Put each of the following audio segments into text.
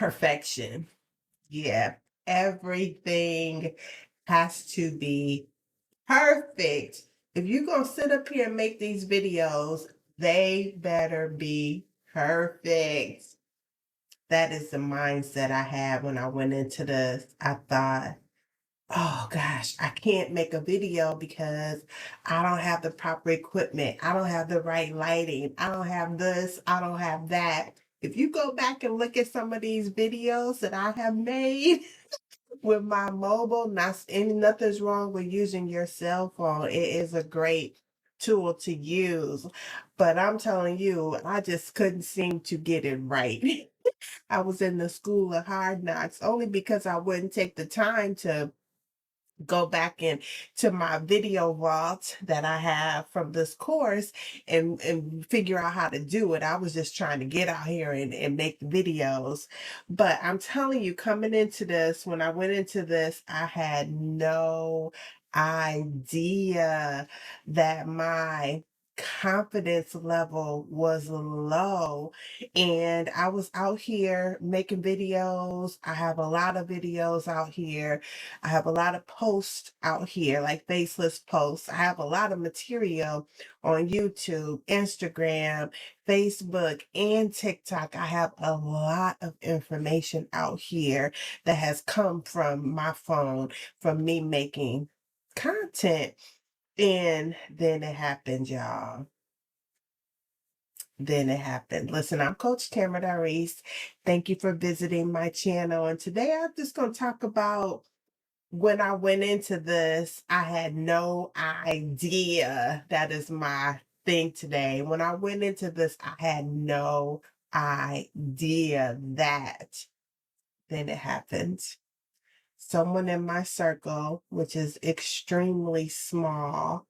perfection. Yeah, everything has to be perfect. If you're going to sit up here and make these videos, they better be perfect. That is the mindset I had when I went into this. I thought, oh gosh, I can't make a video because I don't have the proper equipment. I don't have the right lighting. I don't have this. I don't have that. If you go back and look at some of these videos that I have made with my mobile, nothing's wrong with using your cell phone. It is a great tool to use. But I'm telling you, I just couldn't seem to get it right. I was in the school of hard knocks only because I wouldn't take the time to go back in to my video vault that I have from this course and figure out how to do it. I was just trying to get out here and make videos. But I'm telling you, coming into this, when I went into this, I had no idea that my confidence level was low, and I was out here making videos. I have a lot of videos out here. I have a lot of posts out here, like faceless posts. I have a lot of material on YouTube, Instagram, Facebook, and TikTok. I have a lot of information out here that has come from my phone, from me making content. And then it happened, y'all. Then it happened. Listen, I'm Coach Tamara Reese. Thank you for visiting my channel. And today I'm just going to talk about when I went into this, I had no idea. That is my thing today. When I went into this, I had no idea that. Then it happened. Someone in my circle, which is extremely small,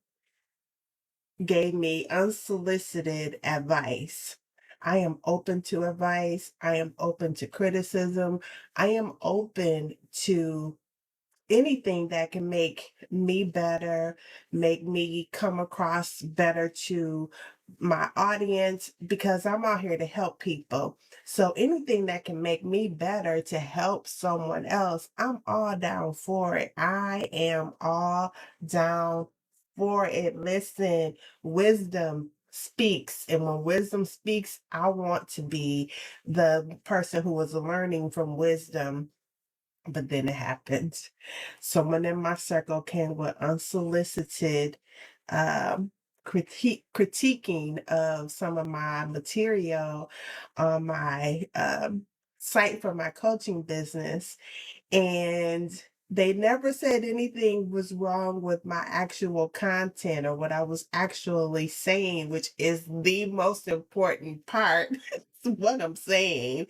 gave me unsolicited advice. I am open to advice. I am open to criticism. I am open to anything that can make me better, make me come across better to my audience, because I'm out here to help people. So anything that can make me better to help someone else, I'm all down for it. I am all down for it. Listen, wisdom speaks, and when wisdom speaks, I want to be the person who is learning from wisdom. But then it happened. Someone in my circle came with unsolicited um, critiquing of some of my material on my site for my coaching business. And they never said anything was wrong with my actual content or what I was actually saying, which is the most important part. What I'm saying.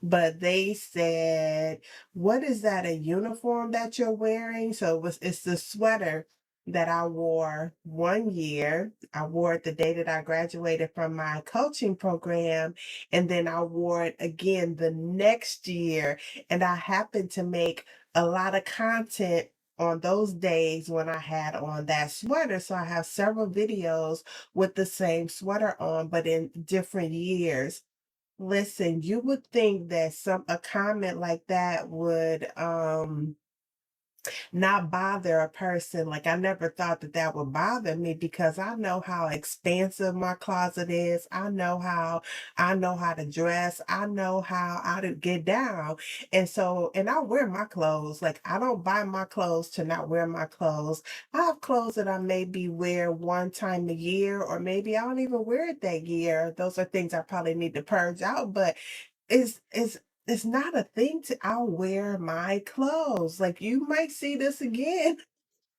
But they said, what is that, a uniform that you're wearing? So it's the sweater that I wore one year. I wore it the day that I graduated from my coaching program, and then I wore it again the next year. And I happened to make a lot of content on those days when I had on that sweater. So I have several videos with the same sweater on, but in different years. Listen, you would think that a comment like that would not bother a person. Like, I never thought that that would bother me because I know how expansive my closet is. I know how to dress. I know how to get down. And so, and I wear my clothes. Like, I don't buy my clothes to not wear my clothes. I have clothes that I maybe wear one time a year, or maybe I don't even wear it that year. Those are things I probably need to purge out, but it's it's not a thing to I'll wear my clothes. Like, you might see this again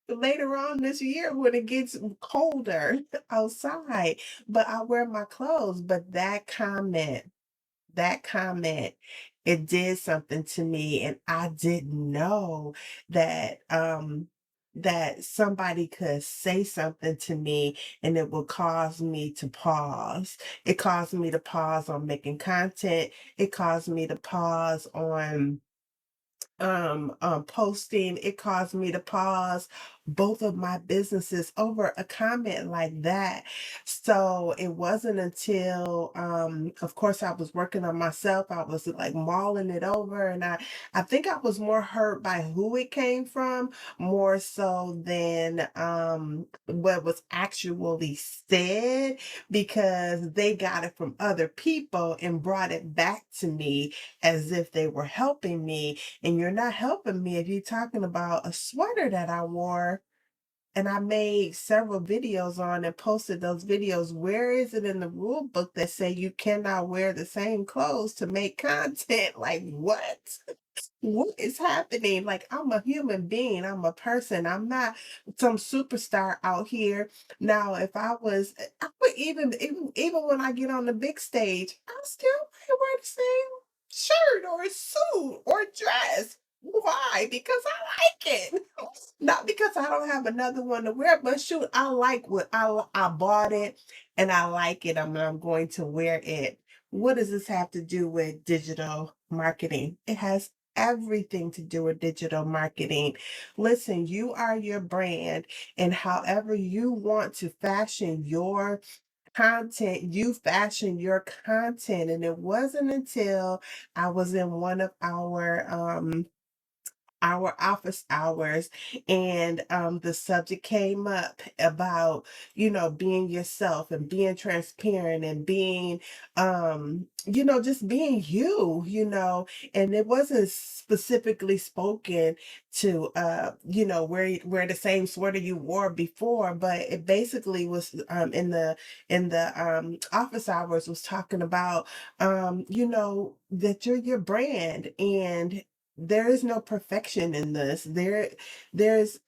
later on this year when it gets colder outside, but I wear my clothes. But that comment, it did something to me, and I didn't know that that somebody could say something to me and it would cause me to pause. It caused me to pause on making content. It caused me to pause on posting. It caused me to pause both of my businesses over a comment like that. So it wasn't until, of course, I was working on myself. I was like mulling it over, and I think I was more hurt by who it came from, more so than what was actually said, because they got it from other people and brought it back to me as if they were helping me. And you're not helping me if you're talking about a sweater that I wore and I made several videos on and posted those videos. Where is it in the rule book that say you cannot wear the same clothes to make content? Like what? What is happening? Like, I'm a human being, I'm a person, I'm not some superstar out here. Now, if I was, I would even when I get on the big stage, I still might wear the same shirt or suit or dress. Why? Because I like it. Not because I don't have another one to wear, but shoot, I like what I bought it and I like it. I'm going to wear it. What does this have to do with digital marketing? It has everything to do with digital marketing. Listen, you are your brand, and however you want to fashion your content, you fashion your content. And it wasn't until I was in one of our office hours, and the subject came up about, being yourself and being transparent and being, just being you. And it wasn't specifically spoken to, wear the same sweater you wore before, but it basically was, in the office hours, was talking about, that you're your brand, and there is no perfection in this. There's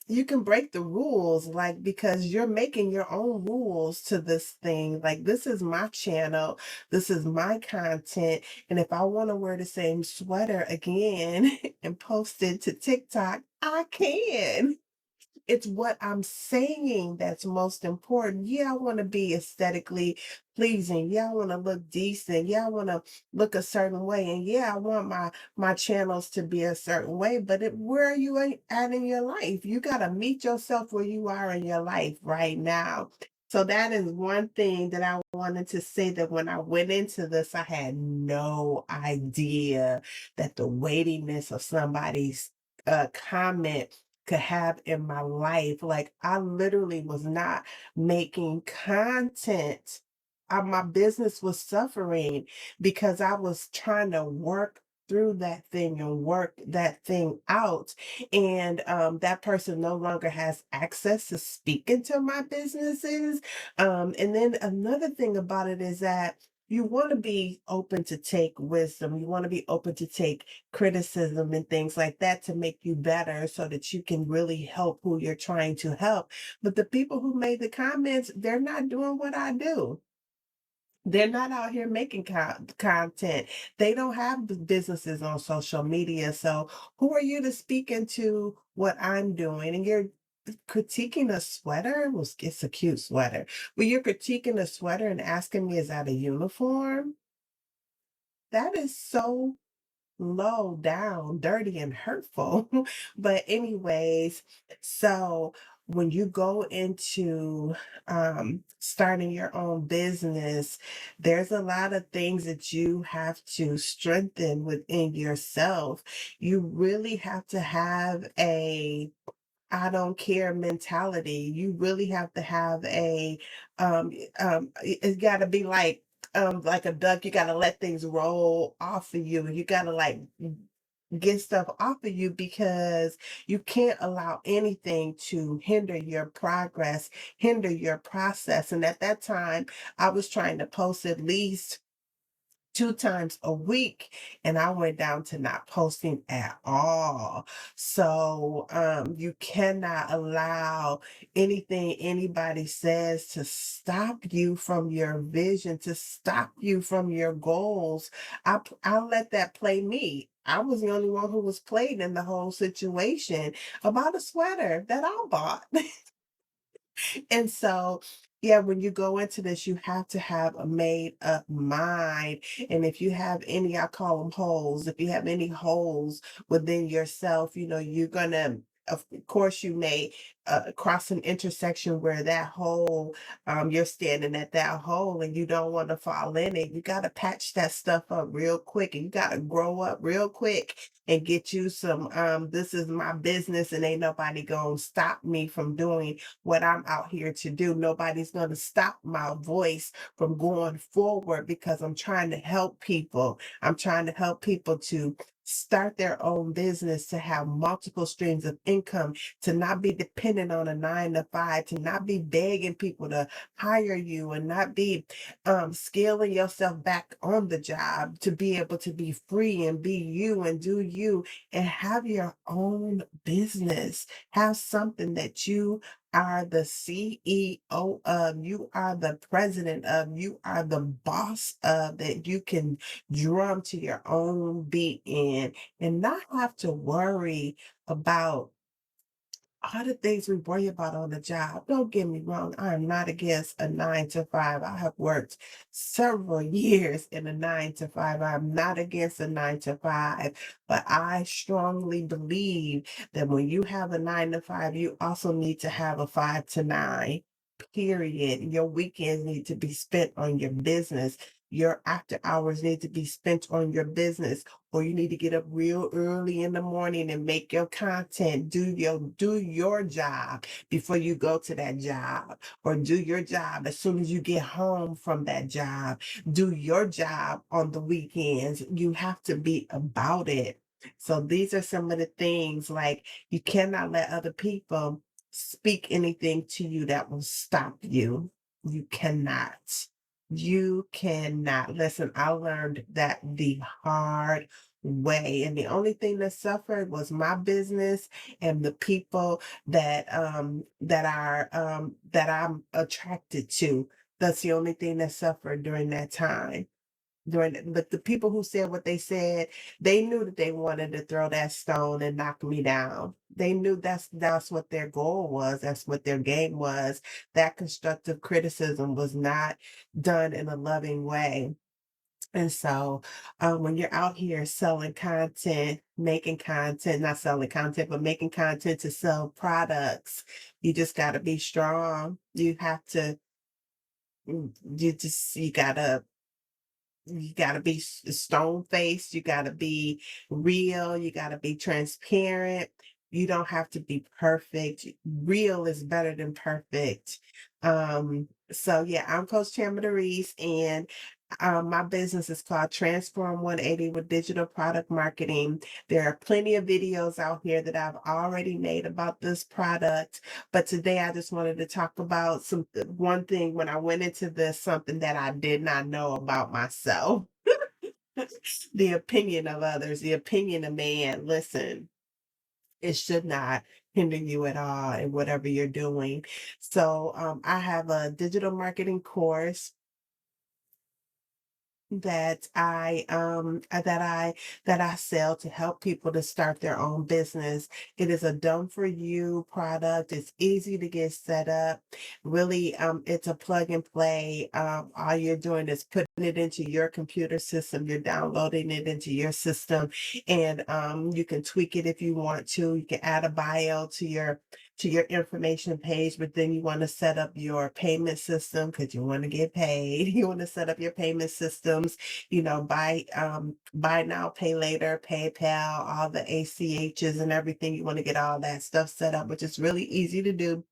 you can break the rules, like, because you're making your own rules to this thing. Like, this is my channel, this is my content, and if I want to wear the same sweater again and post it to TikTok, I can. It's what I'm saying that's most important. Yeah, I want to be aesthetically pleasing. Yeah, I want to look decent. Yeah, I want to look a certain way. And yeah, I want my channels to be a certain way. But where are you at in your life? You got to meet yourself where you are in your life right now. So that is one thing that I wanted to say, that when I went into this, I had no idea that the weightiness of somebody's comment could have in my life. Like, I literally was not making content. My business was suffering because I was trying to work through that thing and work that thing out. And that person no longer has access to speak into my businesses. And then another thing about it is that you want to be open to take wisdom. You want to be open to take criticism and things like that to make you better, so that you can really help who you're trying to help. But the people who made the comments, they're not doing what I do. They're not out here making content. They don't have businesses on social media. So who are you to speak into what I'm doing? And you're critiquing a sweater? Well, it's a cute sweater. But you're critiquing a sweater and asking me, is that a uniform? That is so low down, dirty and hurtful. But anyways, so when you go into starting your own business, there's a lot of things that you have to strengthen within yourself. You really have to have a I don't care mentality. You really have to have it's got to be like a duck. You got to let things roll off of you. You got to like get stuff off of you, because you can't allow anything to hinder your progress, hinder your process. And at that time, I was trying to post at least 2 times a week, and I went down to not posting at all. So you cannot allow anything anybody says to stop you from your vision, to stop you from your goals. I let that play me. I was the only one who was played in the whole situation about a sweater that I bought. And so, yeah, when you go into this, you have to have a made up mind. And if you have any, I call them holes, if you have any holes within yourself, you're going to of course, you may cross an intersection where that hole, you're standing at that hole and you don't want to fall in it. You got to patch that stuff up real quick and you got to grow up real quick and get you some, this is my business and ain't nobody going to stop me from doing what I'm out here to do. Nobody's going to stop my voice from going forward because I'm trying to help people. I'm trying to help people to start their own business, to have multiple streams of income, to not be dependent on a 9 to 5, to not be begging people to hire you and not be scaling yourself back on the job, to be able to be free and be you and do you and have your own business. Have something that you are the CEO of, you are the president of, you are the boss of, that you can drum to your own beat in and not have to worry about all the things we worry about on the job. Don't get me wrong, I am not against a 9 to 5. I have worked several years in a 9 to 5. I'm not against a 9 to 5, but I strongly believe that when you have a 9 to 5, you also need to have a 5 to 9. Period. Your weekends need to be spent on your business. Your after hours need to be spent on your business, or you need to get up real early in the morning and make your content, do your job before you go to that job, or do your job as soon as you get home from that job. Do your job on the weekends. You have to be about it. So these are some of the things, like, you cannot let other people speak anything to you that will stop you. You cannot. You cannot. Listen, I learned that the hard way. And the only thing that suffered was my business and the people that I'm attracted to. That's the only thing that suffered during that time. But the people who said what they said, they knew that they wanted to throw that stone and knock me down. They knew that's what their goal was, that's what their game was. That constructive criticism was not done in a loving way. And so, when you're out here selling content, making content, not selling content, but making content to sell products, you just got to be strong. You have to, you gotta be stone faced, you gotta be real, you gotta be transparent. You don't have to be perfect. Real is better than perfect. So yeah, I'm Coach Tamara Reese, and my business is called Transform 180 with Digital Product Marketing. There are plenty of videos out here that I've already made about this product, but today I just wanted to talk about one thing when I went into this, something that I did not know about myself. The opinion of others, the opinion of man. Listen, it should not hinder you at all in whatever you're doing. So I have a digital marketing course that I sell to help people to start their own business. It is a done for you product. It's easy to get set up. Really, it's a plug and play. All you're doing is putting it into your computer system. You're downloading it into your system, and you can tweak it if you want to. You can add a bio to your information page, but then you want to set up your payment system because you want to get paid. You want to set up your payment systems, buy now, pay later, PayPal, all the ACHs and everything. You want to get all that stuff set up, which is really easy to do.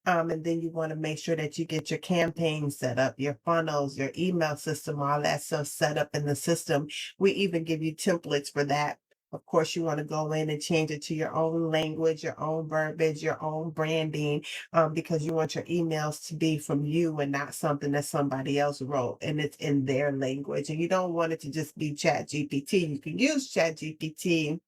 And then you want to make sure that you get your campaigns set up, your funnels, your email system, all that stuff set up in the system. We even give you templates for that. Of course, you want to go in and change it to your own language, your own verbiage, your own branding, because you want your emails to be from you and not something that somebody else wrote and it's in their language. And you don't want it to just be Chat GPT. You can use Chat GPT,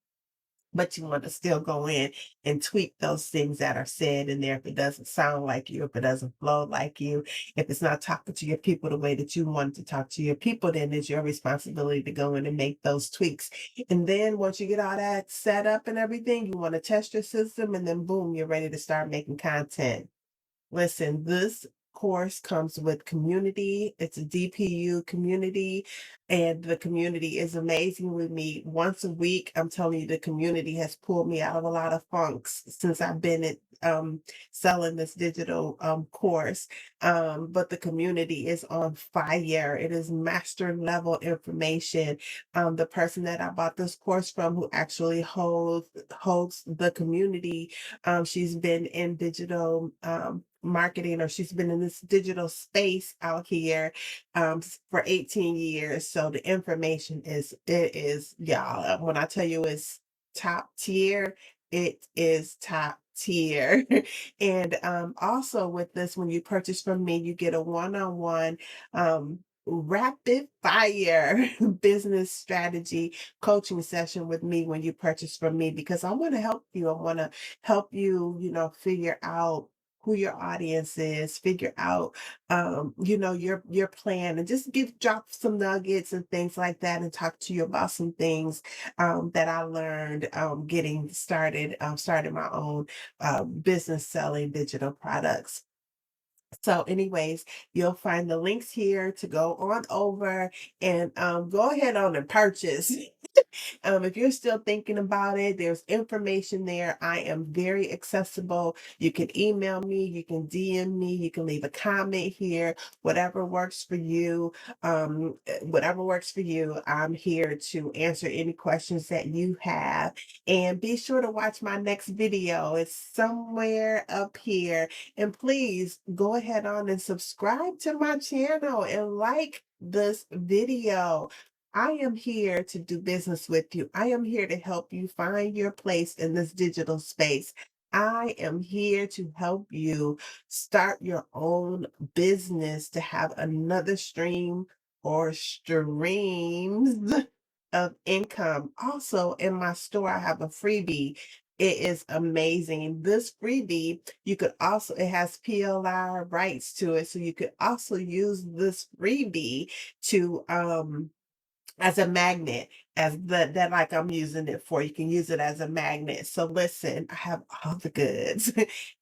but you want to still go in and tweak those things that are said in there if it doesn't sound like you, if it doesn't flow like you, if it's not talking to your people the way that you want to talk to your people, then it's your responsibility to go in and make those tweaks. And then once you get all that set up and everything, you want to test your system, and then boom, you're ready to start making content. Listen, this course comes with community. It's a DPU community, and the community is amazing. We meet once a week. I'm telling you, the community has pulled me out of a lot of funks since I've been at selling this digital course. But the community is on fire. It is master level information. The person that I bought this course from, who actually holds the community, she's been in digital marketing, or she's been in this digital space out here for 18 years. So the information is y'all. When I tell you it's top tier, it is top tier. And also with this, when you purchase from me, you get a one-on-one rapid fire business strategy coaching session with me when you purchase from me, because I want to help you. I want to help you, figure out who your audience is, figure out your plan, and just drop some nuggets and things like that, and talk to you about some things that I learned getting started, starting my own business selling digital products. So anyways, you'll find the links here to go on over and go ahead on and purchase. If you're still thinking about it, there's information there. I am very accessible. You can email me, you can DM me, you can leave a comment here, whatever works for you. Whatever works for you, I'm here to answer any questions that you have. And be sure to watch my next video. It's somewhere up here. And please go ahead on and subscribe to my channel and like this video. I am here to do business with you. I am here to help you find your place in this digital space. I am here to help you start your own business, to have another stream or streams of income. Also, in my store, I have a freebie. It is amazing. This freebie, it has PLR rights to it. So you could also use this freebie to, as a magnet, as that like I'm using it for. You can use it as a magnet. So listen, I have all the goods.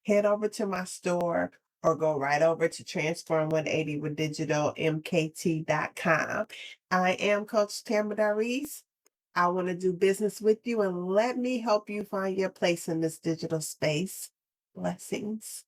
Head over to my store, or go right over to Transform 180 with Digital MKT.com. I am Coach Tamara Doris. I want to do business with you, and let me help you find your place in this digital space. Blessings.